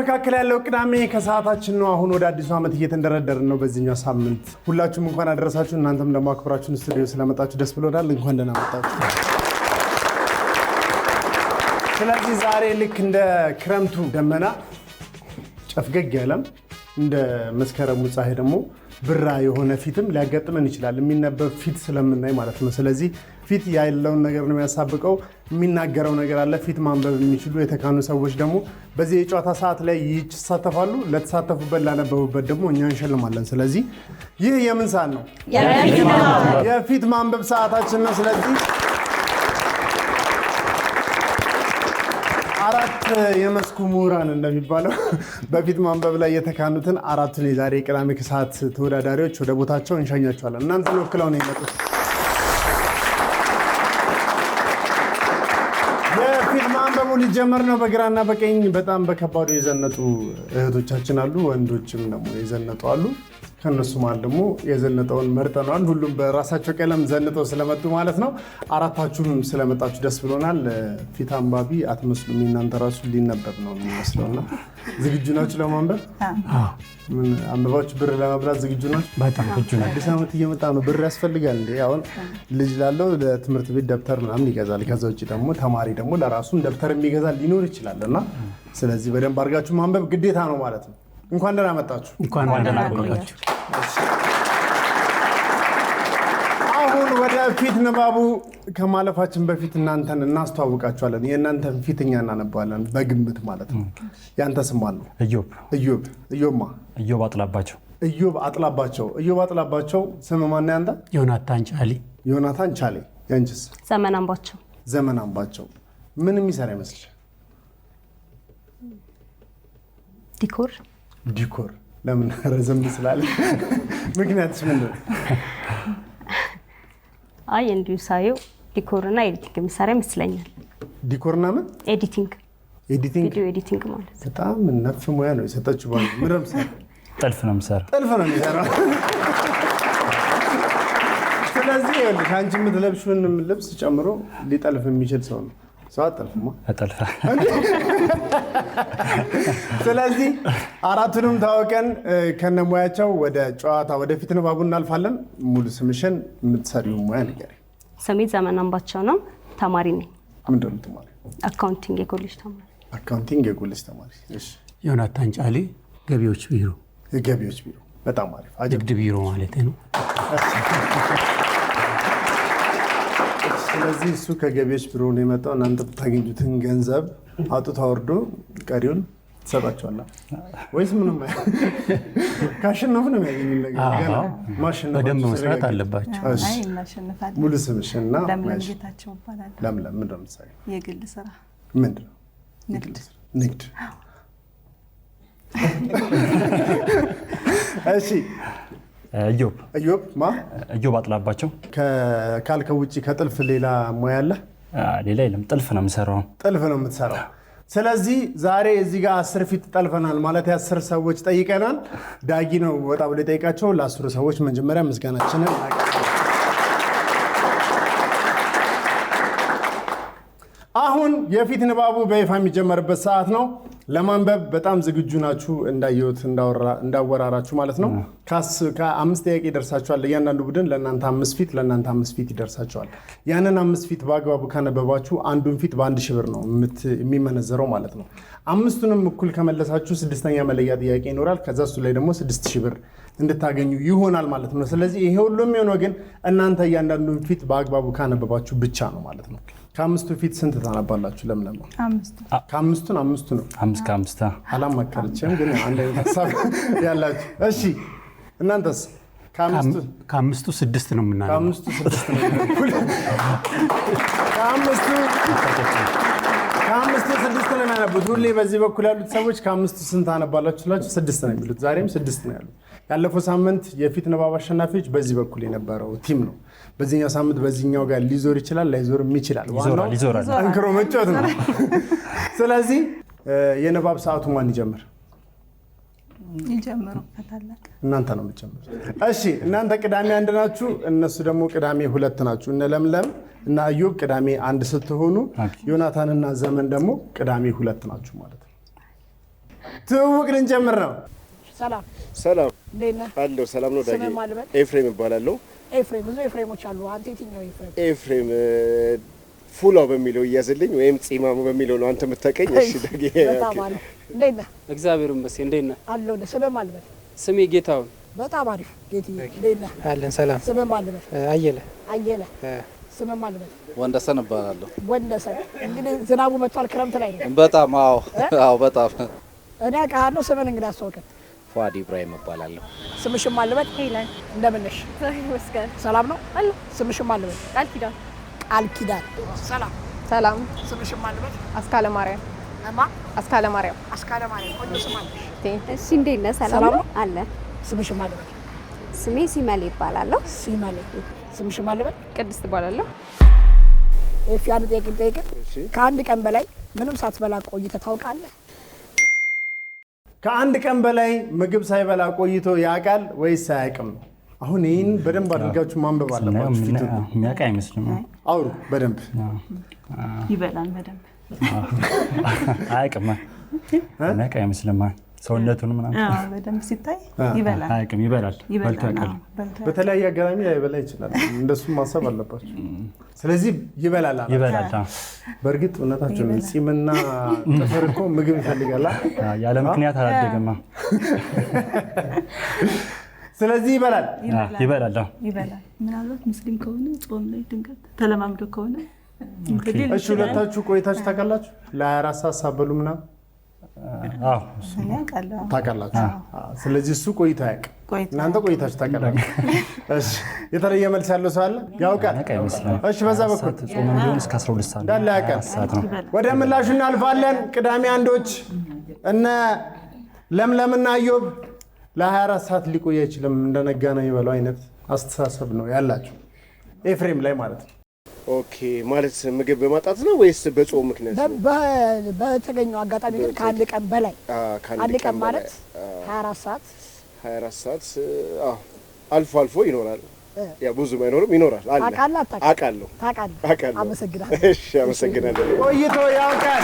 መካከል ያለው ቅዳሜ ከሰዓታችን ነው። አሁን ወደ አዲሱ ዓመት እየተንደረደርን ነው። በዚህኛው ሳምንት ሁላችሁም እንኳን አደረሳችሁ። እናንተም ደግሞ አክብራችሁን ስቱዲዮ ስለመጣችሁ ደስ ብሎናል። እንኳን ደህና መጣችሁ። ስለዚህ ዛሬ ልክ እንደ ክረምቱ ደመና ጨፍገግ ያለም እንደ መስከረሙ ፀሐይ ደግሞ ብራ የሆነ ፊትም ሊያጋጥመን ይችላል። የሚነበብ ፊት ስለምናይ ማለት ነው። ስለዚህ ፊት ያለውን ነገር ነው የሚያሳብቀው። የሚናገረው ነገር አለ። ፊት ማንበብ የሚችሉ የተካኑ ሰዎች ደግሞ በዚህ የጨዋታ ሰዓት ላይ ይሳተፋሉ። ለተሳተፉበት ላነበቡበት ደግሞ እኛ እንሸልማለን። ስለዚህ ይህ የምን ሰዓት ነው? የፊት ማንበብ ሰዓታችን ነው። ስለዚህ አራት የመስኩ ምሁራን እንደሚባለው በፊት ማንበብ ላይ የተካኑትን አራቱን የዛሬ ቅዳሜ ከሰዓት ተወዳዳሪዎች ወደ ቦታቸው እንሸኛቸዋለን። እናንተን ወክለው ነው የመጡት። የፊት ማንበቡ ሊጀመር ነው። በግራና በቀኝ በጣም በከባዱ የዘነጡ እህቶቻችን አሉ፣ ወንዶችም ደግሞ የዘነጡ አሉ። ከነሱ መሃል ደግሞ የዘነጠውን መርጠናል። ሁሉም በራሳቸው ቀለም ዘንጠው ስለመጡ ማለት ነው። አራታችሁም ስለመጣችሁ ደስ ብሎናል። ፊት አንባቢ አትመስሉም። እናንተ ራሱ ሊነበብ ነው የሚመስለውና ዝግጁ ናችሁ ለማንበብ? ምን አንባባችሁ ብር ለመብላት ዝግጁ ናችሁ? በጣም ዝግጁ ነን። አዲስ ዓመት እየመጣ ነው። ብር ያስፈልጋል እንዴ? አሁን ልጅ ላለው ለትምህርት ቤት ደብተር ምናምን ይገዛል። ከዛ ውጭ ደግሞ ተማሪ ደግሞ ለራሱም ደብተር የሚገዛ ሊኖር ይችላልና ስለዚህ በደንብ አድርጋችሁ ማንበብ ግዴታ ነው ማለት ነው። እንኳን ደህና መጣችሁ። እንኳን ደህና ቆያችሁ። አሁን ወደ ፊት ንባቡ ከማለፋችን በፊት እናንተን እናስተዋውቃችኋለን። የእናንተን ፊትኛ እናነባለን በግምት ማለት ነው። ያንተ ስም ማን ነው? እዮብ። እዮብማ? እዮብ አጥላባቸው። እዮብ አጥላባቸው። እዮብ አጥላባቸው። ስም ማን ነው ያንተ? ዮናታን ቻሊ። ዮናታን ቻሊ። ያንቺስ? ዘመን አምባቸው። ዘመን አምባቸው። ምን የሚሰራ ይመስልሽ? ዲኮር። ለምን ረዘም ስላለ? ምክንያቱስ ምንድን ነው? አይ እንዲሁ ሳየው ዲኮርና ኤዲቲንግ የሚሰራ ይመስለኛል። ዲኮርና ምን? ኤዲቲንግ፣ ቪዲዮ ኤዲቲንግ ማለት ነው። በጣም ነፍ ሙያ ነው የሰጠችው። ምን ነው የምትሰራው? ጥልፍ ነው የምሰራው። ጥልፍ ነው የሚሰራው። ስለዚህ ይኸውልሽ አንቺ የምትለብሺውን ልብስ ጨምሮ ሊጠልፍ የሚችል ሰው ነው። ሰው አጠልፍማ አጠልፋ። ስለዚህ አራቱንም ታወቀን ከነሙያቸው ወደ ጨዋታ ወደ ፊት ንባቡ እናልፋለን። ሙሉ ስምሽን የምትሰሪው ሙያ ንገሪኝ። ስሜ ዘመን አምባቸው ነው። ተማሪ ነኝ። ምንድን ነው የምትማሪው? አካውንቲንግ የኮሌጅ ተማሪ። አካውንቲንግ የኮሌጅ ተማሪ። እሺ። ዮናታን ጫሊ ገቢዎች ቢሮ። የገቢዎች ቢሮ። በጣም አሪፍ። ንግድ ቢሮ ማለት ነው። ስለዚህ እሱ ከገቢዎች ቢሮ ነው የመጣው። እናንተ ብታገኙትን ገንዘብ አውጥቶ አወርዶ ቀሪውን ትሰጣቸዋለህ ወይስ ምንም? ካሸነፉ ነው የሚያገኙት ነገር። ማሸነፍ በደንብ መስራት አለባቸው። አይ እናሸንፋለን። ሙሉ ስምሽና? ለምለም ጌታቸው ይባላል። ለምለም ምንድን ነው የምትሰሪው? የግል ስራ። ምንድን ነው? ንግድ። እሺ። እዮብ ማ? እዮብ አጥላባቸው። ካልከው ውጭ ከጥልፍ ሌላ ሙያ አለ? ሌላ የለም። ጥልፍ ነው የምሰራው። ጥልፍ ነው የምትሰራው። ስለዚህ ዛሬ እዚህ ጋር 10 ፊት ጠልፈናል ማለት 10 ሰዎች ጠይቀናል። ዳጊ ነው ወጣ ብሎ ጠይቃቸው። ለ10 ሰዎች መጀመሪያ ምስጋናችንን አሁን የፊት ንባቡ በይፋ የሚጀመርበት ሰዓት ነው። ለማንበብ በጣም ዝግጁ ናችሁ? እንዳየሁት እንዳወራራችሁ ማለት ነው። ከ5 ጥያቄ ይደርሳችኋል። እያንዳንዱ ቡድን ለእናንተ 5 ፊት ለእናንተ 5 ፊት ይደርሳችኋል። ያንን 5 ፊት በአግባቡ ካነበባችሁ አንዱን ፊት በ1000 ብር ነው የሚመነዘረው ማለት ነው። 5ቱንም እኩል ከመለሳችሁ 6ኛ መለያ ጥያቄ ይኖራል። ከዛ እሱ ላይ ደግሞ 6000 ብር እንድታገኙ ይሆናል ማለት ነው። ስለዚህ ይሄ ሁሉ የሚሆነው ግን እናንተ እያንዳንዱን ፊት በአግባቡ ካነበባችሁ ብቻ ነው ማለት ነው። ከ5ቱ ፊት ስንት ታነባላችሁ? ለምለም? 5 ከ5ቱ 5ቱ ነው። 5 ከ5 አላማከረችም ግን አንድ አይነት ሀሳብ ያላችሁ። እሺ እናንተስ? ከ5ቱ 6 ነው የምናነበው። ከ5ቱ 6 ነው። ከ5ቱ 6 ነው የሚያነቡት። ሁሌ በዚህ በኩል ያሉት ሰዎች ከ5ቱ ስንት አነባላችሁ ስላችሁ 6 ነው የሚሉት። ዛሬም 6 ነው ያሉት። ያለፈው ሳምንት የፊት ንባብ አሸናፊዎች በዚህ በኩል የነበረው ቲም ነው። በዚህኛው ሳምንት በዚህኛው ጋር ሊዞር ይችላል፣ ላይዞርም ይችላል። ዋናው ጠንክሮ መጫወት ነው። ስለዚህ የንባብ ሰዓቱ ማን ይጀምር? ይጀምሩ። ከታላቅ እናንተ ነው የምትጀምሩት። እሺ እናንተ ቅዳሜ 1 ናችሁ፣ እነሱ ደግሞ ቅዳሜ 2 ናችሁ። እነ ለምለም እና እዮብ ቅዳሜ 1 ስትሆኑ ዮናታንና ዘመን ደግሞ ቅዳሜ 2 ናችሁ ማለት ነው። ትውውቅ ልንጀምር ነው። ሰላም ሰላም እንዴት ነህ? አለው ሰላም ነው። ዳጊ ስምህ ማን ልበል? ኤፍሬም እባላለሁ። ኤፍሬም ብዙ ኤፍሬሞች አሉ። አንተ የትኛው ኤፍሬም? ኤፍሬም ፉላው በሚለው እያዝልኝ ወይም ጺማሙ በሚለው ነው አንተ የምታውቀኝ። እሺ ዳጊ በጣም አሪፍ። እንዴት ነህ? እግዚአብሔር ይመስገን። እንዴት ነህ? አለሁ። ስምህ ማን ልበል? ስሜ ጌታሁን። በጣም አሪፍ ጌትዬ። እንዴት ነህ? አለን ሰላም። ስምህ ማን ልበል? አየለ አየለ። ስምህ ማን ልበል? ወንደሰን እባላለሁ። ወንደሰን። እንግዲህ ዝናቡ መጥቷል፣ ክረምት ላይ ነው። በጣም አዎ በጣም እኔ አውቃለሁ። ስምህን እንግዲህ አስተዋውቀን። ፏድ ኢብራሂም እባላለሁ። ስምሽን ማን ልበል? ሄለን እንደምን ነሽ? ይመስገን ሰላም ነው? አለ ስምሽን ማን ልበል? ቃል ኪዳን ቃል ኪዳን። ሰላም። ሰላም። ስምሽን ማን ልበል? አስካለ ማርያም። እማ አስካለ ማርያም። አስካለ ማርያም። ቆንጆ ስም አለሽ። እሺ እንዴት ነህ ሰላም ሰላም ነው ነው? አለ ስምሽን ማን ልበል? ስሜ ሲመል ይባላለሁ ሲማሌ። ስምሽን ማን ልበል? ቅድስት እባላለሁ። ኤፍ ያን ጠይቅ። ከአንድ ቀን በላይ ምንም ሳትበላ ቆይተህ ታውቃለህ? ከአንድ ቀን በላይ ምግብ ሳይበላ ቆይቶ ያውቃል ወይስ አያውቅም? አሁን ይህን በደንብ አድርጋችሁ ማንበብ አለባችሁ። ፊቱ የሚያውቅ አይመስልም። አውሩ በደንብ። ይበላል በደንብ አያውቅም። የሚያውቅ አይመስልም። ሰውነቱን ምናምን በደንብ ሲታይ ይበላል። አያውቅም። ይበላል። በልቶ ያውቃል። በተለያየ አጋጣሚ ላይበላ ይችላል። እንደሱም ማሰብ አለባችሁ። ስለዚህ ይበላል አላችሁ። ይበላል። በእርግጥ እውነታችሁ ነው። ጺምና ጥፍር እኮ ምግብ ይፈልጋል። ያለ ምክንያት አላደገማ። ስለዚህ ይበላል። ይበላል። ይበላል። ምናልባት ሙስሊም ከሆነ ጾም ላይ ድንገት ተለማምዶ ከሆነ እሺ፣ ሁለታችሁ ቆይታችሁ ታውቃላችሁ? ለ24 ሰዓት ሳበሉ ምናምን ታውቃላችሁ? ስለዚህ እሱ ቆይቶ አያውቅም። እናንተ ቆይታችሁ ታውቃላችሁ። እሺ፣ የተለየ መልስ ያለው ሰው አለ? ያውቃል። እሺ፣ በዛ በኩል ጾም ቢሆን እስከ 12 ሰዓት እንዳለ ያውቃል። ሰዓት ነው። ወደ ምላሹ እናልፋለን። ቅዳሜ አንዶች እነ ለምለምና ኢዮብ ለ24 ሰዓት ሊቆይ አይችልም፣ እንደነጋ ነው የሚበላው አይነት አስተሳሰብ ነው ያላችሁ ኤፍሬም ላይ ማለት ነው። ኦኬ ማለት ምግብ በማጣት ነው ወይስ በጾም ምክንያት ነው? በተገኘው አጋጣሚ ግን ከአንድ ቀን በላይ አንድ ቀን ማለት 24 ሰዓት 24 ሰዓት አልፎ አልፎ ይኖራል። ያ ብዙ ባይኖርም ይኖራል። አለ አውቃለሁ። አመሰግናለሁ። እሺ አመሰግናለሁ። ቆይቶ ያውቃል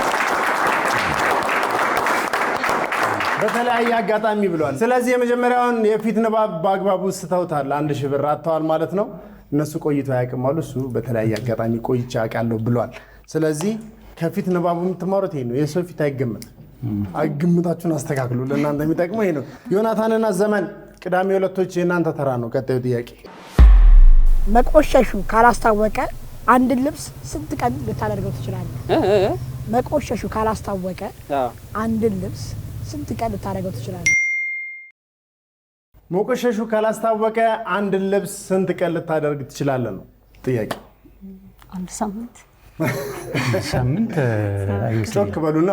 በተለያየ አጋጣሚ ብሏል። ስለዚህ የመጀመሪያውን የፊት ንባብ በአግባቡ ስተውታል። 1000 ብር አጥተዋል ማለት ነው። እነሱ ቆይቶ አያውቅም አሉ። እሱ በተለያየ አጋጣሚ ቆይቼ አውቃለሁ ብሏል። ስለዚህ ከፊት ንባቡ የምትማሩት ይሄ ነው። የሰው ፊት አይገመትም። ግምታችሁን አስተካክሉ። ለእናንተ የሚጠቅመው ይሄ ነው። ዮናታንና ዘመን ቅዳሜ ሁለቶች የእናንተ ተራ ነው። ቀጣዩ ጥያቄ መቆሸሹ ካላስታወቀ አንድን ልብስ ስንት ቀን ልታደርገው ትችላለህ? መቆሸሹ ካላስታወቀ አንድን ልብስ ስንት ቀን ልታደርገው ትችላለህ? መቆሸሹ ካላስታወቀ አንድን ልብስ ስንት ቀን ልታደርግ ትችላለህ ነው ጥያቄ። አንድ ሳምንት ጮክ በሉና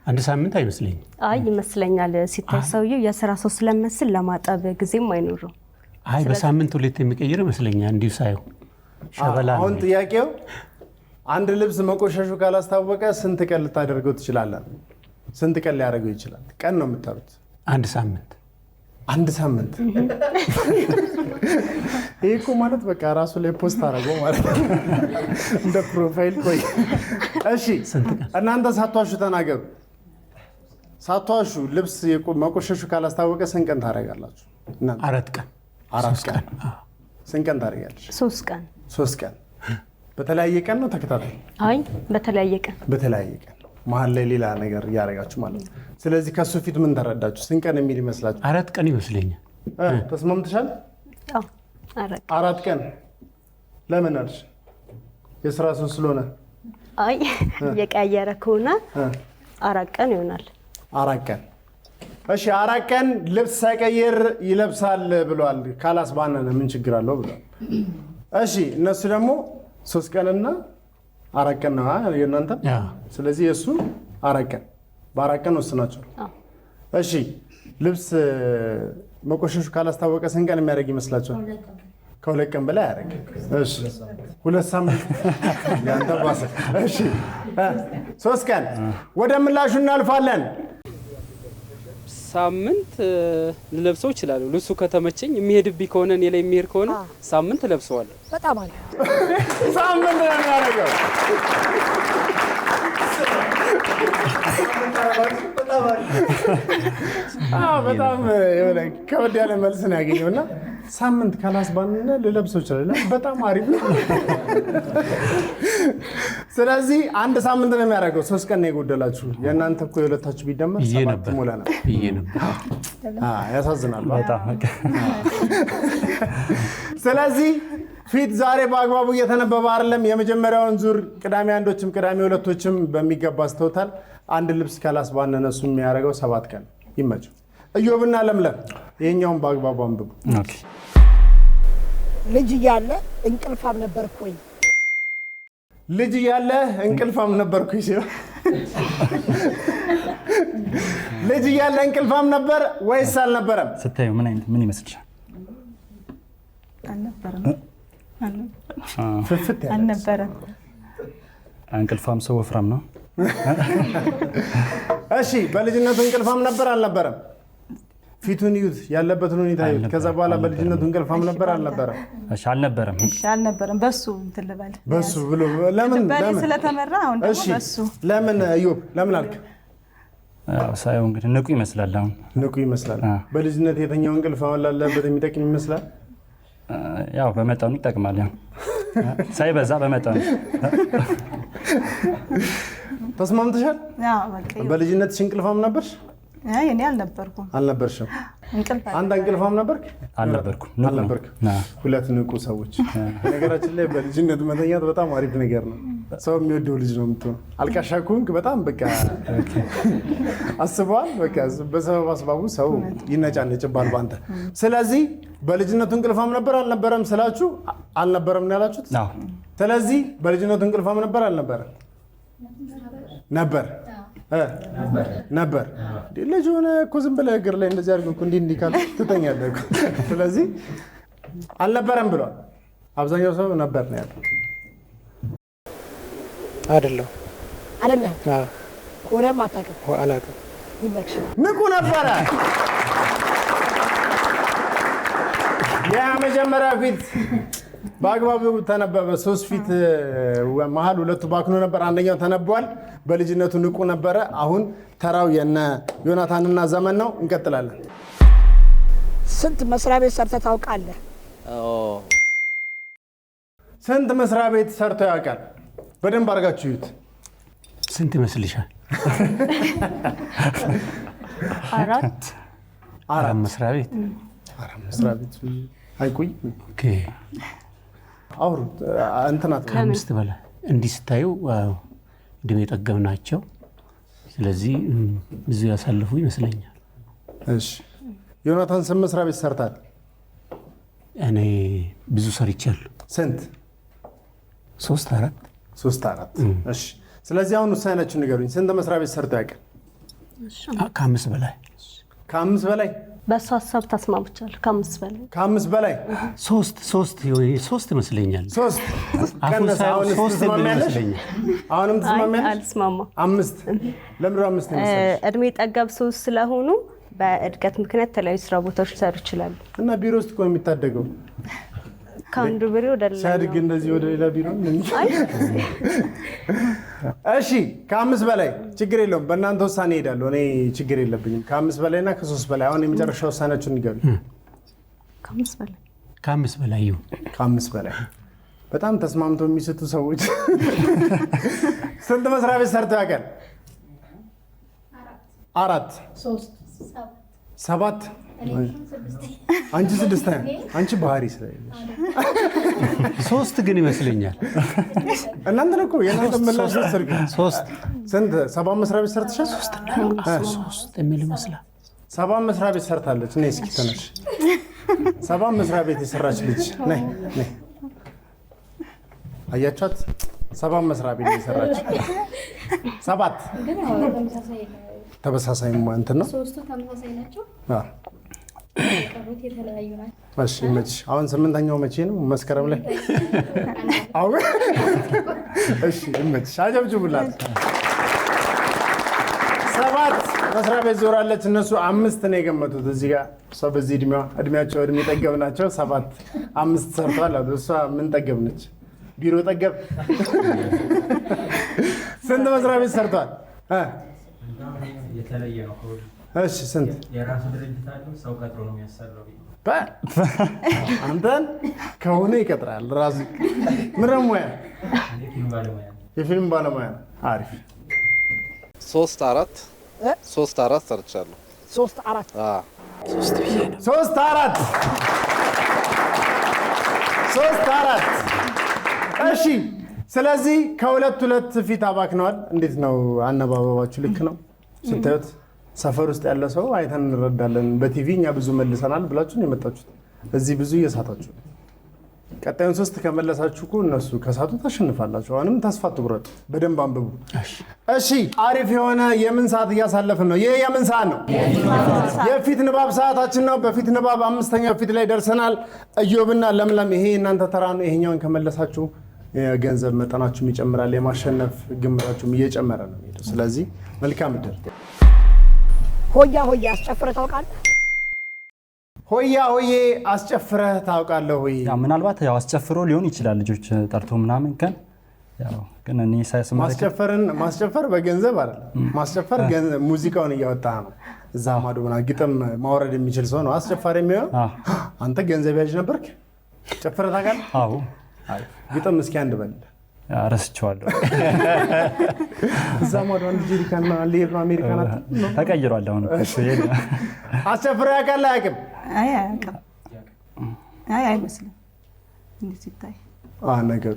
አንድ ሳምንት አይመስለኝም። አይ ይመስለኛል። ሲታይ ሰውየው የስራ ሰው ስለመስል ለማጠብ ጊዜም አይኖርም። አይ በሳምንት ሁለት የሚቀይር ይመስለኛል እንዲሁ ሳየው ሸበላ። አሁን ጥያቄው አንድ ልብስ መቆሸሹ ካላስታወቀ ስንት ቀን ልታደርገው ትችላለህ? ስንት ቀን ሊያደርገው ይችላል? ቀን ነው የምታሉት? አንድ ሳምንት። አንድ ሳምንት ይሄ እኮ ማለት በቃ ራሱ ላይ ፖስት አደረገው ማለት ነው እንደ ፕሮፋይል። ቆይ እሺ እናንተ ሳትዋሹ ተናገሩ። ሳትዋሹ ልብስ መቆሸሹ ካላስታወቀ ስንት ቀን ታደርጋላችሁ? 4 ቀን። 4 ቀን። ስንት ቀን ታደርጋለች? 3 ቀን። 3 ቀን። በተለያየ ቀን ነው ተከታታይ? አይ በተለያየ ቀን። በተለያየ ቀን መሀል ላይ ሌላ ነገር እያደረጋችሁ ማለት ነው። ስለዚህ ከሱ ፊት ምን ተረዳችሁ? ስንት ቀን የሚል ይመስላችሁ? 4 ቀን ይመስለኛል። ተስማምተሻል? አዎ 4 ቀን። ለምን አልሽ? የስራ ሰው ስለሆነ? አይ የቀየረ ከሆነ 4 ቀን ይሆናል። 4 ቀን። እሺ 4 ቀን ልብስ ሳይቀይር ይለብሳል ብሏል። ካላስባነነ ምን ችግር አለው ብሏል። እሺ እነሱ ደግሞ 3 ቀንና 4 ቀን ነው የእናንተ። ስለዚህ የእሱ 4 ቀን በ4 ቀን ወስናቸው። እሺ ልብስ መቆሸሹ ካላስታወቀ ስንት ቀን የሚያደርግ ይመስላችኋል? ከ2 ቀን በላይ ያደርግ። እሺ 2 ሳምንት ያንተ ባሰ። እሺ 3 ቀን። ወደ ምላሹ እናልፋለን። ሳምንት ልለብሰው ይችላል። ልብሱ ከተመቸኝ የሚሄድብኝ ከሆነ እኔ ላይ የሚሄድ ከሆነ ሳምንት ለብሰዋለሁ። በጣም አለ። ሳምንት ነው የሚያደርገው። በጣም ከበድ ያለ መልስ ነው ያገኘው እና ሳምንት ካላስባንነ ልለብሰው ይችላል። በጣም አሪፍ ነው። ስለዚህ አንድ ሳምንት ነው የሚያደርገው። 3 ቀን ነው የጎደላችሁ። የእናንተ እኮ የሁለታችሁ ቢደመር 7 ሞላ ነው። ያሳዝናል በጣም። ስለዚህ ፊት ዛሬ በአግባቡ እየተነበበ አይደለም። የመጀመሪያውን ዙር ቅዳሜ አንዶችም ቅዳሜ ሁለቶችም በሚገባ አስተውታል። አንድ ልብስ ካላስባነነ እሱ የሚያደርገው 7 ቀን ይመቸው። እዮብና ለምለም ይሄኛውን በአግባቡ አንብቡ። ኦኬ። ልጅ እያለ እንቅልፋም ነበርኩ ወይ? ልጅ እያለ እንቅልፋም ነበርኩ ሲል ልጅ እያለ እንቅልፋም ነበር ወይስ አልነበረም? ስታዩ ምን ይመስልሻል? አልነበረም። ፍፍት ያለ አልነበረም። እንቅልፋም ሰው ወፍራም ነው። እሺ፣ በልጅነቱ እንቅልፋም ነበር አልነበረም? ፊቱን ይዩት፣ ያለበትን ሁኔታ ይዩት። ከዛ በኋላ በልጅነቱ እንቅልፋም ነበር አልነበረም? እሺ፣ አልነበረም። እሺ፣ አልነበረም። በሱ እንትን ልበል። በሱ ብሎ ለምን ስለተመራ አሁን ደግሞ በሱ ለምን እዮብ ለምን አልክ? ሳይው እንግዲህ ንቁ ይመስላል። አሁን ንቁ ይመስላል። በልጅነት የተኛው እንቅልፍ አሁን ላለበት የሚጠቅም ይመስላል። ያው በመጠኑ ይጠቅማል። ያው ሳይበዛ በመጠኑ። ተስማምተሻል? ያው በቃ በልጅነትሽ እንቅልፋም ነበርሽ? አይ እኔ አልነበርኩም። አልነበርሽም? እንቅልፍ አንተ እንቅልፋም ነበርክ? አልነበርኩም። ሁለት ንቁ ሰዎች። ነገራችን ላይ በልጅነት መተኛት በጣም አሪፍ ነገር ነው። ሰው የሚወደው ልጅ ነው የምትሆነው። አልቃሻ ከሆንክ በጣም በቃ አስበዋል። በቃ በሰበብ አስባቡ ሰው ይነጫነጭባል ባንተ። ስለዚህ በልጅነቱ እንቅልፋም ነበር አልነበረም ስላችሁ አልነበረም ነው ያላችሁት? ስለዚህ በልጅነቱ እንቅልፋም ነበር አልነበረም? ነበር ነበር። ልጅ ሆነ እኮ ዝም ብለህ እግር ላይ እንደዚህ አድርገህ እኮ እንዲህ ካለ ትተኛለህ እኮ። ስለዚህ አልነበረም ብሏል። አብዛኛው ሰው ነበር ነው ያለው። አይደለም ሆነም አታውቅም። ንቁ ነበረ። የመጀመሪያ ፊት በአግባቡ ተነበበ። 3 ፊት መሀል 2 ባክኖ ነበር፣ አንደኛው ተነቧል። በልጅነቱ ንቁ ነበረ። አሁን ተራው የነ ዮናታንና ዘመን ነው። እንቀጥላለን። ስንት መስሪያ ቤት ሰርተህ ታውቃለህ? ስንት መስሪያ ቤት ሰርቶ ያውቃል? በደንብ አድርጋችሁ ይዩት። ስንት ይመስልሻል? 4 መስሪያ ቤት። 4 መስሪያ ቤት አይቆይ። ኦኬ። አውሩ እንትናት ከ5 በላይ እንዲህ ስታዩ እድሜ ጠገብ ናቸው። ስለዚህ ብዙ ያሳልፉ ይመስለኛል። እሺ፣ ዮናታን ስንት መስሪያ ቤት ሰርታል? እኔ ብዙ ሰርቻለሁ። ስንት? 3 4 እሺ፣ ስለዚህ አሁን ውሳኔያችሁን ንገሩኝ። ስንት መስሪያ ቤት ሰርቶ ያውቃል? ከ5 በላይ። ከ5 በላይ? በሱ ሀሳብ ተስማምቻለሁ። ከ5 በላይ። ከ5 በላይ? 3 ይመስለኛል። 3 ቀነሰ። አሁንም ትስማሚያለሽ? አልስማማም። 5 ለምን 5 ነው? እድሜ ጠገብ ሰው ስለሆኑ በእድገት ምክንያት የተለያዩ ስራ ቦታዎች ሊሰሩ ይችላሉ። እና ቢሮ ውስጥ እኮ የሚታደገው ከአንዱ ቢሮ ወደ ሌላ ሲያድግ እንደዚህ ወደ ሌላ ቢሮ። እሺ፣ ከ5 በላይ ችግር የለውም። በእናንተ ውሳኔ እሄዳለሁ። እኔ ችግር የለብኝም። ከ5 በላይ እና ከ3 በላይ። አሁን የመጨረሻ ውሳኔያችሁን ንገሩኝ። ከ5 በላይ። ከ5 በላይ ይሁን። ከ5 በላይ። በጣም ተስማምቶ የሚስቱ ሰዎች። ስንት መስሪያ ቤት ሰርተው ያውቃል? 4 7 አንቺ 6 አንቺ ባህሪ ስለሌለሽ 3 ግን ይመስለኛል። እናንተ እኮ የእናንተ ምላሽ ሰርግ 3 ስንት 7 መስሪያ ቤት ሰርተሻል? 3 የሚል ይመስላል። 7 መስሪያ ቤት ሰርታለች። ነይ እስኪ ተነሽ። 7 መስሪያ ቤት የሰራች ልጅ ነይ ነይ። አያቻት 7 መስሪያ ቤት የሰራች 7 ተመሳሳይ እንትን ነው። 3ቱ ተመሳሳይ ናቸው። የተለያዩ ናቸው። እሺ መች አሁን 8ኛው መቼ ነው? መስከረም ላይ። አዎ እሺ መች አጀብጅቡላት። 7 መስሪያ ቤት ዞራለች። እነሱ 5 ነው የገመቱት። እዚህ ጋር እሷ በዚህ እድሜያቸው እድሜ ጠገብ ናቸው። 7 5 ሰርተዋል አሉ። እሷ ምን ጠገብ ነች? ቢሮ ጠገብ። ስንት መስሪያ ቤት ሰርቷል? የተለየ ነው። እሺ ስንት? የራሱ ድርጅት አለው። ሰው ቀጥሮ ነው የሚያሰራው። አንተን ከሆነ ይቀጥራል ራሱ። ምን ሙያ? የፊልም ባለሙያ ነው። አሪፍ። 3-4 ሰርቻለሁ። 3-4 እሺ። ስለዚህ ከሁለት ፊት አባክነዋል። እንዴት ነው አነባበባችሁ? ልክ ነው ስታዩት? ሰፈር ውስጥ ያለ ሰው አይተን እንረዳለን። በቲቪ እኛ ብዙ መልሰናል ብላችሁ ነው የመጣችሁት። እዚህ ብዙ እየሳታችሁ። ቀጣዩን 3 ከመለሳችሁ እኮ እነሱ ከሳቱ ታሸንፋላችሁ። አሁንም ተስፋ አትቁረጡ፣ በደንብ አንብቡ። እሺ አሪፍ የሆነ የምን ሰዓት እያሳለፍን ነው? ይህ የምን ሰዓት ነው? የፊት ንባብ ሰዓታችን ነው። በፊት ንባብ 5ኛው ፊት ላይ ደርሰናል። እዮብና ለምለም ይሄ እናንተ ተራ ነው። ይሄኛውን ከመለሳችሁ የገንዘብ መጠናችሁም ይጨምራል፣ የማሸነፍ ግምታችሁም እየጨመረ ነው የሚሄደው። ስለዚህ መልካም እድል። ሆያ ሆያ አስጨፍረህ ታውቃለህ? ሆያ ሆዬ አስጨፍረህ ታውቃለህ ወይ? ምናልባት ያው አስጨፍሮ ሊሆን ይችላል ልጆች ጠርቶ ምናምን ከን ያው ግን እኔ ማስጨፈር በገንዘብ አይደለም። ማስጨፈር ሙዚቃውን እያወጣ ነው። እዛ ማዶ ምናምን ግጥም ማውረድ የሚችል ሰው ነው አስጨፋሪ የሚሆነው። አንተ ገንዘብ ያዥ ነበርክ? ጨፍረህ ታውቃለህ? አዎ። ግጥም እስኪ አንድ በል። ረስቼዋለሁ። እዛ ማዶ አንድ ጀሪካና ሌላ አሜሪካና ተቀይሯል አሁን። አስጨፍረህ ያውቃል? አያውቅም? አያውቅም። አይመስልም እንዴት ሲታይ ነገሩ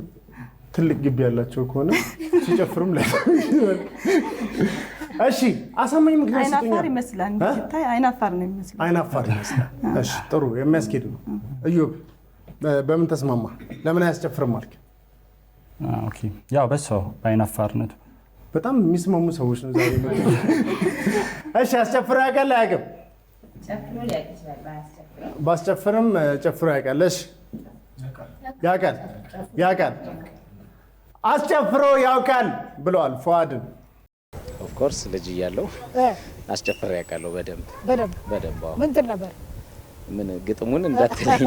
ትልቅ ግቢ ያላቸው ከሆነ ሲጨፍሩም ላይ እሺ፣ አሳማኝ ምክንያት ስጡኝ። አይናፋር ይመስላል እንዴት ሲታይ አይናፋር ነው የሚመስለው። አይናፋር ይመስላል። እሺ ጥሩ፣ የሚያስኬድ ነው። እዮብ በምን ተስማማ? ለምን አያስጨፍርም አልክ? ኦኬ፣ ያው በሰው በአይናፋርነቱ በጣም የሚስማሙ ሰዎች ነው ዛሬ መጥተው። እሺ አስጨፍረህ ያውቃል? አያውቅም? ባስጨፍርም ጨፍሮ ያውቃል። እሺ ያውቃል። አስጨፍሮ ያውቃል ብለዋል ፉአድን። ኦፍ ኮርስ ልጅ እያለሁ አስጨፍሬ ያውቃለሁ። በደንብ ምን ትል ነበር? ምን ግጥሙን እንዳትለኝ።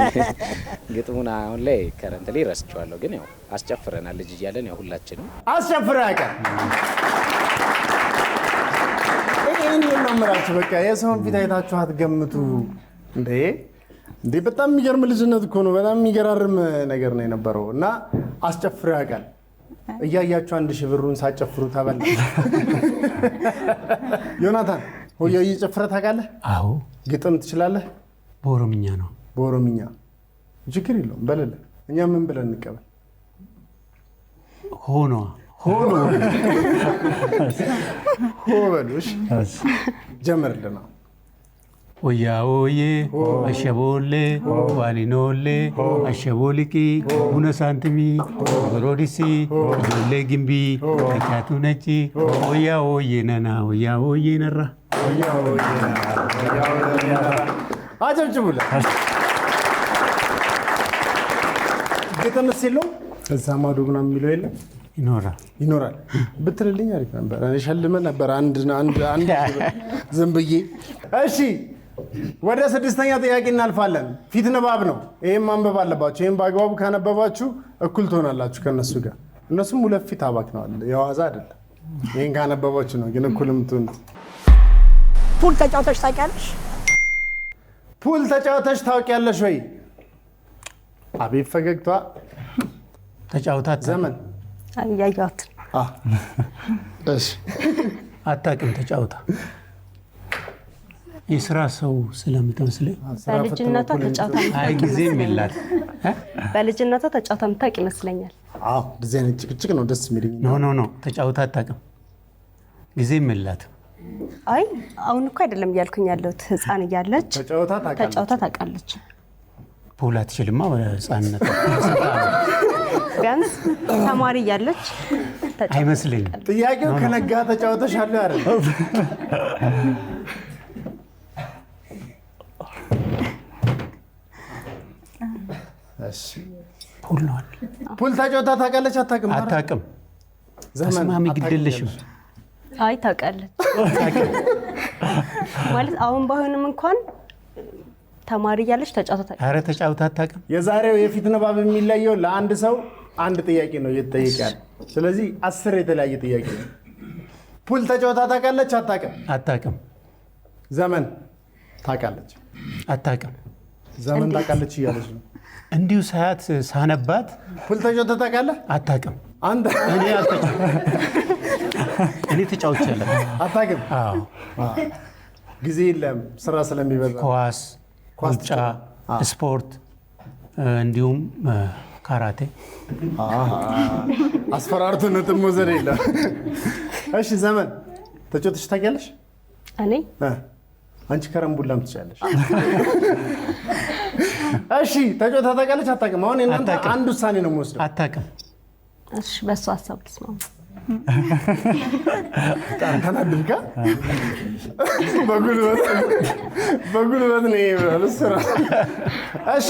ግጥሙን አሁን ላይ ከረንትሊ ረስቼዋለሁ፣ ግን ያው አስጨፍረናል ልጅ እያለን ያው ሁላችንም አስጨፍሮ ያውቃል። ይሄን ነው የምራችሁ። በቃ የሰውን ፊት አይታችሁ አትገምቱ እንዴ! በጣም የሚገርም ልጅነት እኮ ነው። በጣም የሚገራርም ነገር ነው የነበረው እና አስጨፍሮ ያውቃል። እያያችሁ 1000 ብሩን ሳጨፍሩ ተበላ። ዮናታን ሆያ እየጨፍረህ ታውቃለህ? አዎ። ግጥም ትችላለህ? በኦሮምኛ ነው። በኦሮምኛ ችግር የለውም በልልህ። እኛ ምን ብለን እንቀበል? ሆኖ በሉሽ። ጀምርልና ሆያ ሆዬ አሸቦሌ ዋሊኖሌ አሸቦልቂ ቡነ ሳንቲሚ በሮዲሲ ጆሌ ግንቢ ተቻቱ ነጪ ሆያ ሆዬ ነና ሆያ ሆዬ ነራ አጨብጭቡለት። ግጥም ሲለው እዛ ማዶ ምናምን የሚለው የለም? ይኖራል ብትልልኝ አሪፍ ነበር። እኔ ሸልመህ ነበር አንድ ዝም ብዬ። እሺ ወደ 6ኛ ጥያቄ እናልፋለን። ፊት ንባብ ነው። ይሄን ማንበብ አለባችሁ። ይሄን በአግባቡ ካነበባችሁ እኩል ትሆናላችሁ ከነሱ ጋር። እነሱም 2 ፊት አባክነዋል። የዋዛ አይደለም። ይሄን ካነበባችሁ ነው ግን እኩል የምትሆኑት። ፑል ተጫውተሽ ታውቂያለሽ? ፑል ተጫውተሽ ታውቂያለሽ ወይ? አቤት ፈገግቷ። ተጫውታት ዘመን ያያት እሺ አታውቅም? ተጫውታ የስራ ሰው ስለምትመስለኝ በልጅነቷ ተጫውታ አይ ጊዜም የላት። በልጅነቷ ተጫውታ የምታውቅ ይመስለኛል። አዎ እንደዚህ አይነት ጭቅጭቅ ነው ደስ የሚለኝ። ኖ ተጫውታ አታውቅም፣ ጊዜም የላት። አይ አሁን እኮ አይደለም እያልኩኝ ያለሁት ህፃን እያለች ተጫውታ ታውቃለች። ፑል አትችልማ በህፃንነት። ቢያንስ ተማሪ እያለች አይመስለኝም። ጥያቄው ከነጋ ተጫውተሽ አለ አይደል? እሺ ፑል ነው። ፑል ተጫውታ ታውቃለች? አታውቅም። ዘመን ግድልሽም አይ ታውቃለች ማለት አሁን ባይሆንም እንኳን ተማሪ እያለች ተጫውታ ታውቃለች። ኧረ ተጫውታ አታውቅም። የዛሬው የፊት ንባብ የሚለየው ለአንድ ሰው አንድ ጥያቄ ነው እየተጠየቀ ያለው። ስለዚህ 10 የተለያየ ጥያቄ ነው። ፑል ተጫውታ ታውቃለች? አታውቅም? አታውቅም። ዘመን ታውቃለች? አታውቅም። ዘመን ታውቃለች እያለች ነው። እንዲሁ ሳያት ሳነባት ፑል ተጫውታ ታውቃለህ? አታውቅም። አንተ እኔ ተጫውቻለሁ። አታውቅም? አዎ። ጊዜ የለም ስራ ስለሚበዛ። ኳስ፣ ሩጫ፣ ስፖርት እንዲሁም ካራቴ። አስፈራርቶ ነጥብ መውሰድ የለም። እሺ ዘመን ተጫውተሽ ታውቂያለሽ? እኔ አንቺ ከረምቡላም ትችያለሽ። እሺ ተጫውታ ታውቃለች? አታውቅም? አሁን እናንተ አንድ ውሳኔ ነው የምወስደው። አታውቅም። እሺ በሱ ሀሳብ ልስማማ። ተናድልካ በጉልበት ነው ይብራል። እሺ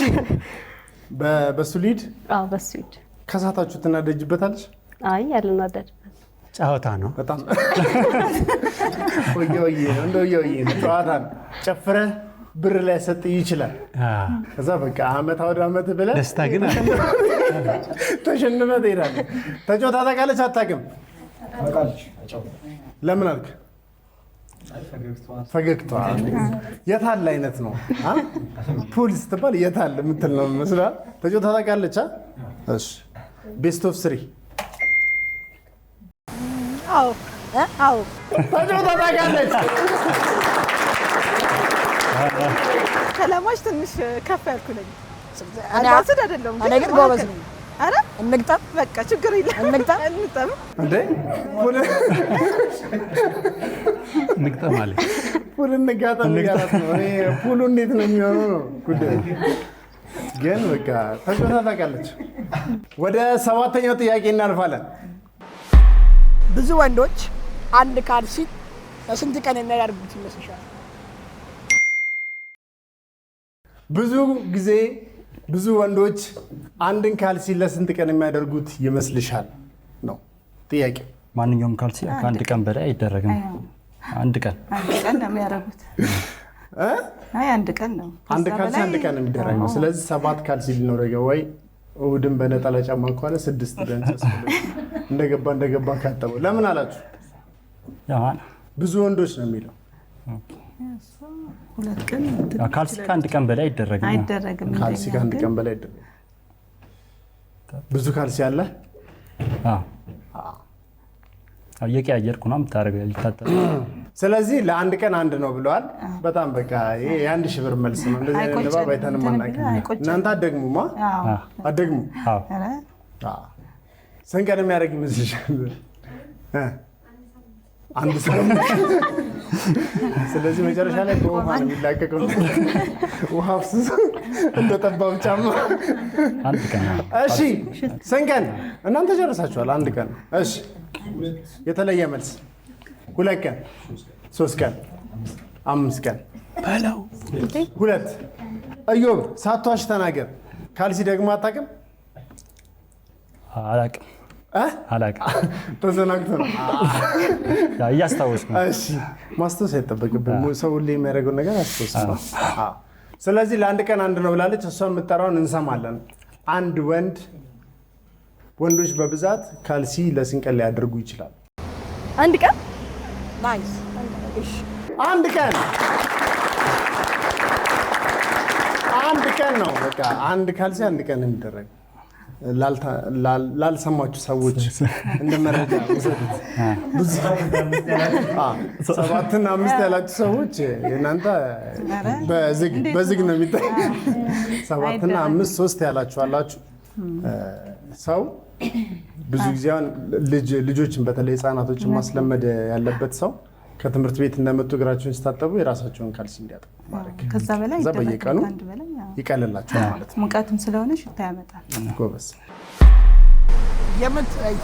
በሱ ሊድ? አዎ በሱ ሊድ። ከሳታችሁ ትናደጅበታለሽ? አይ ያልናደድበት ጨዋታ ነው። በጣም ወየ ነው ጨዋታ ነው። ጨፍረህ ብር ላይ ሰጥ ይችላል። ከዛ በቃ አመት ወደ አመት ብለህ ደስታ ግን ተሸንፈህ ትሄዳለህ። ተጫውታ ታውቃለች? አታውቅም? ለምን አልክ? ፈገግቷ የታለ አይነት ነው። ፑል ስትባል የታለ የምትል ነው መስላል። ተጫውታ ታውቃለች? እሺ ቤስት ኦፍ 3? አዎ አዎ ተጫውታ ታውቃለች? ከለማሽ ትንሽ ከፍ ያልኩ ነኝ። አስድ አይደለም እኔ ግን ጎበዝ ነኝ። አረ እንግጠም በቃ ችግር የለም። እንግጠም እንዴ እንግጠም አለ። ፑል እንጋጠም እያላት ነው። ፑሉ እንዴት ነው የሚሆነው ነው ጉዳይ። ግን በቃ ተጫውታ ታውቃለች። ወደ 7ኛው ጥያቄ እናልፋለን። ብዙ ወንዶች አንድ ካልሲ ለስንት ቀን የሚያደርጉት ይመስልሻል? ብዙ ጊዜ ብዙ ወንዶች አንድን ካልሲ ለስንት ቀን የሚያደርጉት ይመስልሻል ነው ጥያቄ። ማንኛውም ካልሲ ከአንድ ቀን በላይ አይደረግም። አንድ ቀን ነው የሚያደርጉት። አንድ ቀን ነው። አንድ ካልሲ አንድ ቀን የሚደረገው። ስለዚህ 7 ካልሲ ሊኖረው ወይ እሑድን በነጠላ ጫማ ከሆነ 6 ቢያንስ እንደገባ ካጠበው። ለምን አላችሁ? ብዙ ወንዶች ነው የሚለው። ካልሲ ከአንድ ቀን በላይ አይደረግም። ካልሲ ከአንድ ቀን በላይ አይደረግም። ብዙ ካልሲ አለ? እየቀያየርኩ ነው የምታደርገው ይታጠብ። ስለዚህ ለአንድ ቀን አንድ ነው ብለዋል። በጣም በቃ ይሄ የአንድ ሺህ ብር መልስ ነው። እንደዚህ አይነት ንባብ አይተንም አናውቅም። እናንተ አትደግሙማ? አትደግሙ? ስንት ቀን የሚያደርግ ይመስልሻል? አንድ ሳምንት። ስለዚህ መጨረሻ ላይ በውሃ ነው የሚላቀቀው። ውሃ አፍስሶ እንደ ጠባብ ጫማ። አንድ ቀን። እሺ ስንት ቀን? እናንተ ጨርሳችኋል። አንድ ቀን። እሺ የተለየ መልስ 2 ቀን፣ 3 ቀን፣ 5 ቀን በለው። 2 እዮብ ሳትዋሽ ተናገር። ካልሲ ደግሞ አታውቅም? አላውቅም። ተዘናግቶ ነው እያስታወስኩ ነው። እሺ ማስታወስ አይጠበቅብህም። ሰው ሁሌ የሚያደርገውን ነገር አስታውስ ነው። ስለዚህ ለአንድ ቀን አንድ ነው ብላለች። እሷ የምትጠራውን እንሰማለን። አንድ ወንዶች በብዛት ካልሲ ለስንት ቀን ሊያደርጉ ይችላል? አንድ ቀን። ናይስ። አንድ ቀን ነው በቃ። አንድ ካልሲ አንድ ቀን የሚደረግ ላልሰማችሁ ሰዎች እንደ መረጃ ውሰዱት። 7 እና 5 ያላችሁ ሰዎች እናንተ በዝግ ነው የሚታይ። 7 እና 5 3 ያላችሁ አላችሁ። ሰው ብዙ ጊዜ ልጆችን በተለይ ህፃናቶችን ማስለመድ ያለበት ሰው ከትምህርት ቤት እንደመጡ እግራቸውን ሲታጠቡ የራሳቸውን ካልሲ እንዲያጠቡ ማድረግ። ከዛ በላይ በየቀኑ ይቀልላቸዋል ማለት ነው። ሙቀትም ስለሆነ ሽታ ያመጣል። ጎበዝ።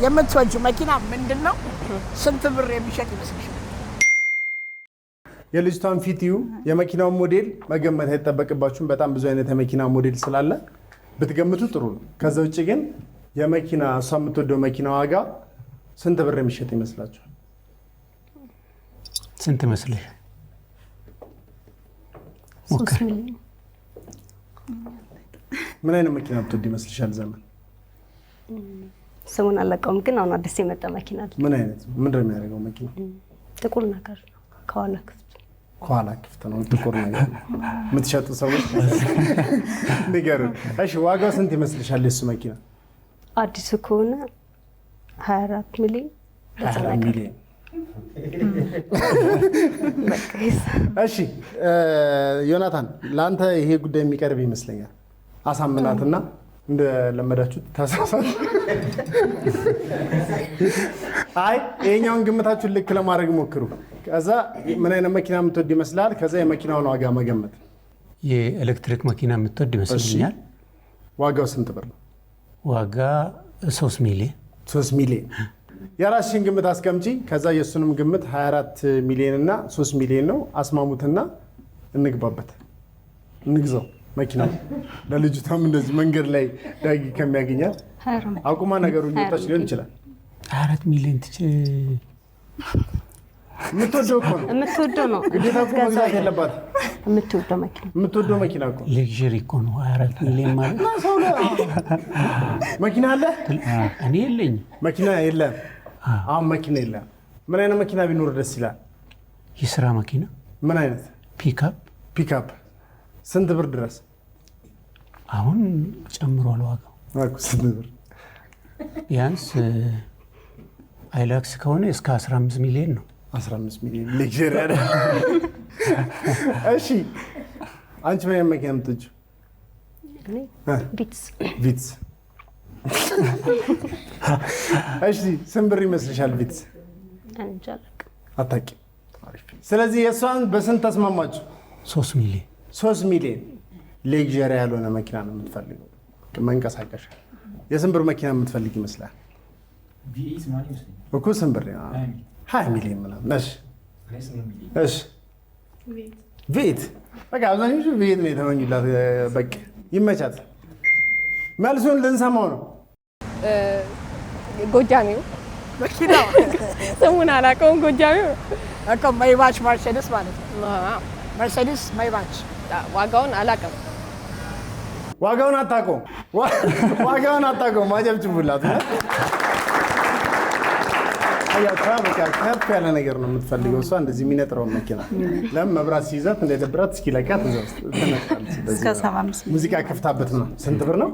የምትወጂው መኪና ምንድን ነው? ስንት ብር የሚሸጥ ይመስልሻል? የልጅቷን ፊትዩ የመኪናውን ሞዴል መገመት አይጠበቅባችሁም። በጣም ብዙ አይነት የመኪና ሞዴል ስላለ ብትገምቱ ጥሩ ነው። ከዛ ውጭ ግን የመኪና እሷ የምትወደው መኪና ዋጋ ስንት ብር የሚሸጥ ይመስላችኋል? ስንት መስልህ? 3 ሚሊዮን። ምን አይነት መኪና ብትወድ ይመስልሻል? ዘመን ስሙን አላውቀውም፣ ግን አሁን አዲስ የመጣ መኪና አለ። ምን አይነት ምንድን ነው የሚያደርገው መኪና? ጥቁር ነገር ነው፣ ከኋላ ክፍት ነው። ጥቁር ነገር የምትሸጡ ሰዎች ንገሩን። እሺ ዋጋው ስንት ይመስልሻል የሱ መኪና? አዲሱ ከሆነ 24 ሚሊዮን። 24 ሚሊዮን። እሺ ዮናታን፣ ለአንተ ይሄ ጉዳይ የሚቀርብ ይመስለኛል። አሳምናትና እንደለመዳችሁት ተሳሳት። አይ ይሄኛውን ግምታችሁን ልክ ለማድረግ ሞክሩ። ከዛ ምን አይነት መኪና የምትወድ ይመስላል? ከዛ የመኪናውን ዋጋ መገመት። የኤሌክትሪክ መኪና የምትወድ ይመስለኛል። ዋጋው ስንት ብር ነው? ዋጋ 3 ሚሊዮን። 3 ሚሊዮን። የራስሽን ግምት አስቀምጪ። ከዛ የእሱንም ግምት 24 ሚሊዮን እና 3 ሚሊዮን ነው። አስማሙትና እንግባበት፣ እንግዛው መኪና። ለልጅቷም እንደዚህ መንገድ ላይ ዳጊ ከሚያገኛት አቁማ ነገሩ እየወጣች ሊሆን ይችላል። 24 ሚሊዮን የምትወደው እኮ ነው። የምትወደው ነው። ግዴታ እኮ መግዛት የለባትም። የምትወደው መኪና እኮ ሌክዠሪ እኮ ነው 24 ሚሊዮን ማለት። መኪና አለ? እኔ የለኝም። መኪና የለም? አሁን መኪና የለም። ምን አይነት መኪና ቢኖር ደስ ይላል? የስራ መኪና። ምን አይነት? ፒክአፕ። ስንት ብር ድረስ? አሁን ጨምሯል ዋጋው። ስንት ብር? ቢያንስ አይላክስ ከሆነ እስከ 15 ሚሊዮን ነው። 15 ሚሊዮን ሌክዠሪ አይደል? እሺ አንቺ ምን አይነት መኪና የምትወጂው? ቪትስ። እሺ ስንት ብር ይመስልሻል ቪትስ? አታውቂም? ስለዚህ የእሷን በስንት ተስማማችሁ? 3 ሚሊዮን። 3 ሚሊዮን ሌክዠሪ ያልሆነ መኪና ነው የምትፈልገው፣ መንቀሳቀሻ። የስንት ብር መኪና የምትፈልግ ይመስላል? እኮ ስንት ብር? 20 ሚሊዮን ምናምን። እሺ ቤት። በቃ አብዛኞቹ ቤት ነው የተመኙላት። በቃ ይመቻት። መልሱን ልንሰማው ነው። ጎጃሜው መኪና ስሙን አላውቀውም። ጎጃሜው እኮ ማይባች መርሴዲስ ማለት ነው። መርሴዲስ ማይባች። ዋጋውን አላውቅም። ዋጋውን አታውቀውም? ዋጋውን አታውቀውም? አጨብጭቡላት። በቃ ከፍ ያለ ነገር ነው የምትፈልገው እሷ። እንደዚህ የሚነጥረውን መኪና ለምን መብራት ሲይዛት እንዳይደብራት እስኪለቃት እዛ ውስጥ ትነጥራለች። ሙዚቃ ከፍታበት ነው። ስንት ብር ነው?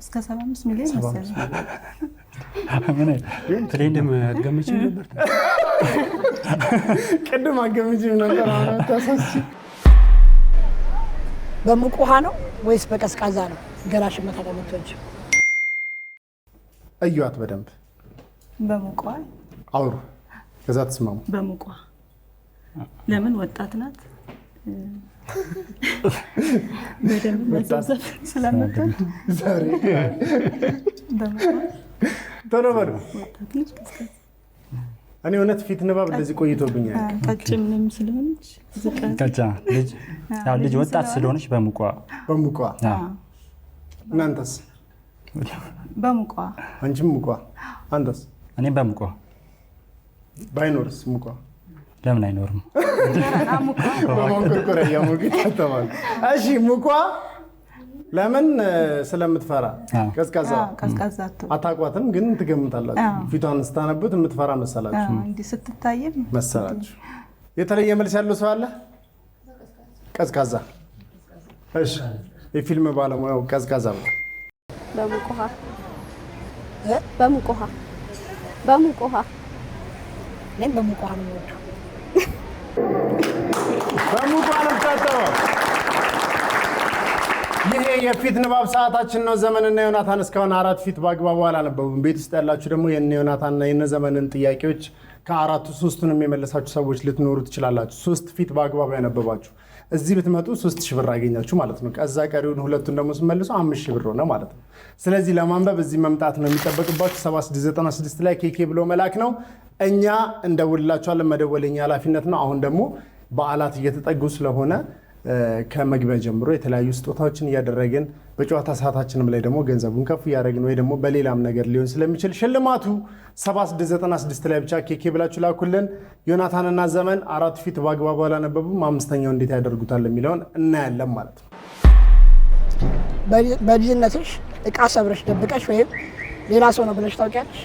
እስከ 75 ሚሊዮን መሰለኝ። ቅድም አገምቼ ነበር። ቅድም አገምቼ ነበር። ታሳስቺ። በሙቅ ውሃ ነው ወይስ በቀዝቃዛ ነው? ገላሽ መታጠቦች እዩዋት በደንብ። በሙቅ ውሃ አውሩ፣ ከዛ ተስማሙ። በሙቅ ውሃ ለምን? ወጣት ናት። በደንብ መዘብዘብ ስለምትል ዛሬ ቶሎ በሉ። እኔ እውነት ፊት ንባብ እንደዚህ ቆይቶብኛል። ቀጭንም ስለሆነች ልጅ ወጣት ስለሆነች በሙቋ። እናንተስ? በሙቋ። አንቺም ሙቋ? አንተስ? እኔም በሙቋ። ባይኖርስ ሙቋ? ለምን አይኖርም? በማንቆርቆሪያ ሙቅ ተባለ። እሺ ሙቋ ለምን? ስለምትፈራ። ቀዝቃዛ አታውቋትም፣ ግን ትገምታላችሁ። ፊቷን ስታነቡት የምትፈራ መሰላችሁ? እንዲህ ስትታይም መሰላችሁ? የተለየ መልስ ያለው ሰው አለ? ቀዝቃዛ። እሺ የፊልም ባለሙያው ቀዝቃዛ ነው። በሙቅ ውሃ። በሙቅ ውሃ። በሙቅ ውሃ። እኔም በሙቅ ውሃ ነው የምወደው። በሙቅ ውሃ ነው የምታጠበው። ይሄ የፊት ንባብ ሰዓታችን ነው። ዘመንና ዮናታን እስካሁን 4 ፊት በአግባቡ አላነበቡም። ቤት ውስጥ ያላችሁ ደግሞ የነ ዮናታንና የነ ዘመንን ጥያቄዎች ከአራቱ 3ቱንም የመለሳችሁ ሰዎች ልትኖሩ ትችላላችሁ። 3 ፊት በአግባቡ ያነበባችሁ እዚህ ብትመጡ 3000 ብር አገኛችሁ ማለት ነው። ከዛ ቀሪውን 2ቱን ደግሞ ስመልሱ 5000 ብር ሆነ ማለት ነው። ስለዚህ ለማንበብ እዚህ መምጣት ነው የሚጠበቅባችሁ። 7696 ላይ ኬኬ ብሎ መላክ ነው። እኛ እንደውልላችኋለን። መደወለኛ ኃላፊነት ነው። አሁን ደግሞ በዓላት እየተጠጉ ስለሆነ ከመግቢያ ጀምሮ የተለያዩ ስጦታዎችን እያደረግን በጨዋታ ሰዓታችንም ላይ ደግሞ ገንዘቡን ከፍ እያደረግን ወይ ደግሞ በሌላም ነገር ሊሆን ስለሚችል ሽልማቱ 7696 ላይ ብቻ ኬኬ ብላችሁ ላኩልን። ዮናታንና ዘመን 4 ፊት በአግባቡ አላነበቡም። 5ኛው እንዴት ያደርጉታል የሚለውን እናያለን ማለት ነው። በልጅነትሽ እቃ ሰብረሽ ደብቀሽ ወይም ሌላ ሰው ነው ብለሽ ታውቂያለሽ?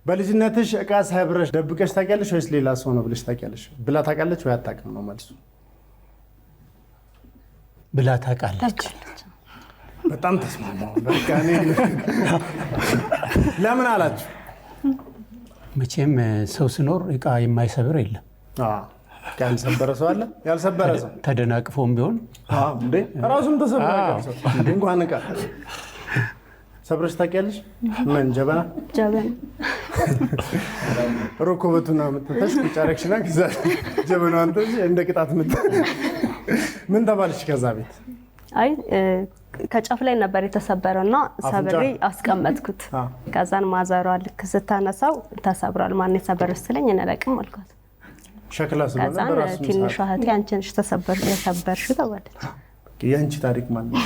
በልጅነትሽ እቃ ሰብረሽ ደብቀሽ ታውቂያለሽ ወይስ ሌላ ሰው ነው ብለሽ ታውቂያለሽ? ብላ ታውቃለች ወይ አታውቅም ነው መልሱ። ብላ ታውቃለች። በጣም ተስማማው። በቃ እኔ ለምን አላችሁ? መቼም ሰው ሲኖር እቃ የማይሰብር የለም። ያልሰበረ ሰው አለ? ያልሰበረ ሰው ተደናቅፎም ቢሆን እንዴ ራሱም ተሰብሮ ሰው እንኳን እቃ ሰብረሽ ታውቂያለሽ? ምን ጀበና ሮኮበቱን አምጥተሽ ቁጭ አደረግሽና ከዛ ጀበናዋን እንደ ቅጣት ምን ተባልሽ? ከዛ ቤት አይ ከጫፍ ላይ ነበር የተሰበረውና ሰብሬ አስቀመጥኩት። ከዛን ማዘሯ ልክ ስታነሳው ተሰብሯል፣ ማን የሰበረ ስትለኝ እኔ አላውቅም አልኳት። ሸክላ ስለሆነ በራሱ ትንሿ እህቴ አንቺ ነሽ የሰበርሽው ተባለች። የአንቺ ታሪክ ማለት ነው።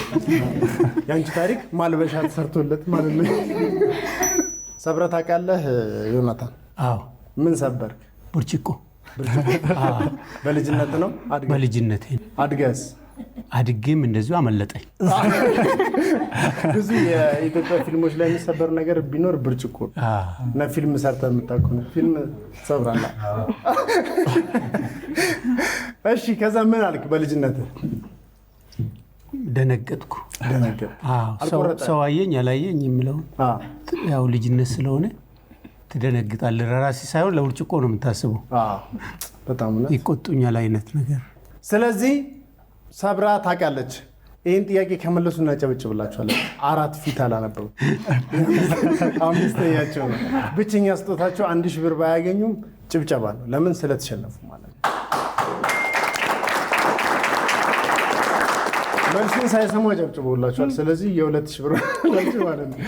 የአንቺ ታሪክ ማልበሻ ተሰርቶለት ማለት ነው። ሰብረህ ታውቃለህ ዮናታን? አዎ። ምን ሰበርክ? ብርጭቆ። በልጅነት ነው? በልጅነቴ። አድገስ? አድጌም እንደዚሁ አመለጠኝ። ብዙ የኢትዮጵያ ፊልሞች ላይ የሚሰበር ነገር ቢኖር ብርጭቆ እና ፊልም ሰርተህ የምታውቁ ነው። ፊልም ትሰብራለህ። እሺ፣ ከዛ ምን አልክ በልጅነትህ? ደነገጥኩ። ሰው አየኝ አላየኝ የሚለውን ያው ልጅነት ስለሆነ ትደነግጣለህ። ለራስህ ሳይሆን ለብርጭቆ ነው የምታስበው። በጣም ይቆጡኛል አይነት ነገር። ስለዚህ ሰብራ ታውቃለች። ይህን ጥያቄ ከመለሱ እናጨበጭብላችኋለን። 4 ፊት አላነበቡ። አምስተኛቸው ነው። ብቸኛ ስጦታቸው 1000 ብር ባያገኙም ጭብጨባ ነው። ለምን? ስለተሸነፉ ማለት ነው። መልሱን ሳይሰሙ አጨብጭበውላችኋል። ስለዚህ የ2000 ብር ማለት ነው።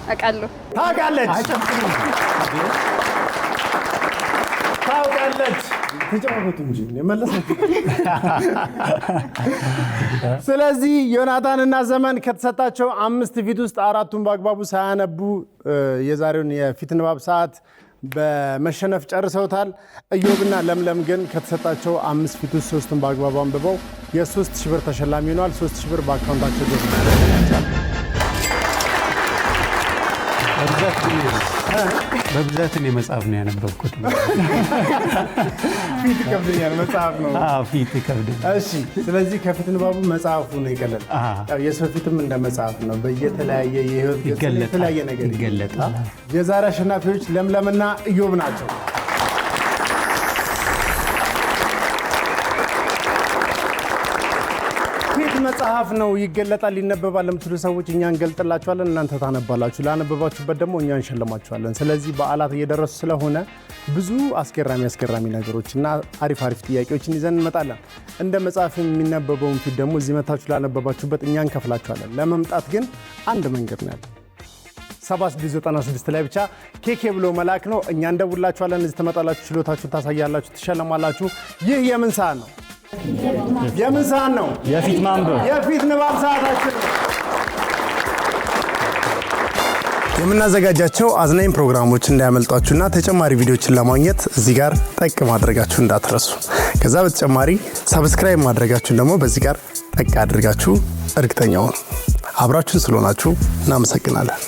አውቃለሁ። ታውቃለች። ታውቃለች። ተጫወቱ እንጂ መለሰች። ስለዚህ ዮናታንና ዘመን ከተሰጣቸው 5 ፊት ውስጥ 4ቱን በአግባቡ ሳያነቡ የዛሬውን የፊት ንባብ ሰዓት በመሸነፍ ጨርሰውታል። እዮብና ለምለም ግን ከተሰጣቸው 5 ፊት ውስጥ 3ቱን በአግባቡ አንብበው የ3000 ብር ተሸላሚ ሆነዋል። 3000 ብር በአካውንታቸው በብዛት እኔ መጽሐፍ ነው ያነበብኩት። ፊት ይከብደኛል፣ መጽሐፍ ነው። ፊት ይከብደኛል። እሺ፣ ስለዚህ ከፊት ንባቡ መጽሐፉ ነው ይቀለል። የሰው ፊትም እንደ መጽሐፍ ነው። በየተለያየ የህይወት የተለያየ ነገር ይገለጣል። የዛሬ አሸናፊዎች ለምለምና እዮብ ናቸው። ፊት መጽሐፍ ነው፣ ይገለጣል፣ ይነበባል ለምትሉ ሰዎች እኛ እንገልጥላችኋለን፣ እናንተ ታነባላችሁ። ላነበባችሁበት ደግሞ እኛ እንሸልማችኋለን። ስለዚህ በዓላት እየደረሱ ስለሆነ ብዙ አስገራሚ ነገሮች እና አሪፍ ጥያቄዎችን ይዘን እንመጣለን። እንደ መጽሐፍ የሚነበበውን ፊት ደግሞ እዚህ መታችሁ ላነበባችሁበት እኛ እንከፍላችኋለን። ለመምጣት ግን አንድ መንገድ ነው ያለው። 7696 ላይ ብቻ ኬኬ ብሎ መላክ ነው። እኛ እንደውላችኋለን። እዚህ ትመጣላችሁ፣ ችሎታችሁን ታሳያላችሁ፣ ትሸለማላችሁ። ይህ የምን ሰዓት ነው? የምን ሰዓት ነው? የፊት ማንበብ፣ የፊት ንባብ ሰዓታችን። የምናዘጋጃቸው አዝናኝ ፕሮግራሞች እንዳያመልጧችሁና ተጨማሪ ቪዲዮችን ለማግኘት እዚህ ጋር ጠቅ ማድረጋችሁ እንዳትረሱ። ከዛ በተጨማሪ ሰብስክራይብ ማድረጋችሁን ደግሞ በዚህ ጋር ጠቅ አድርጋችሁ እርግጠኛ ሁኑ። አብራችሁን ስለሆናችሁ እናመሰግናለን።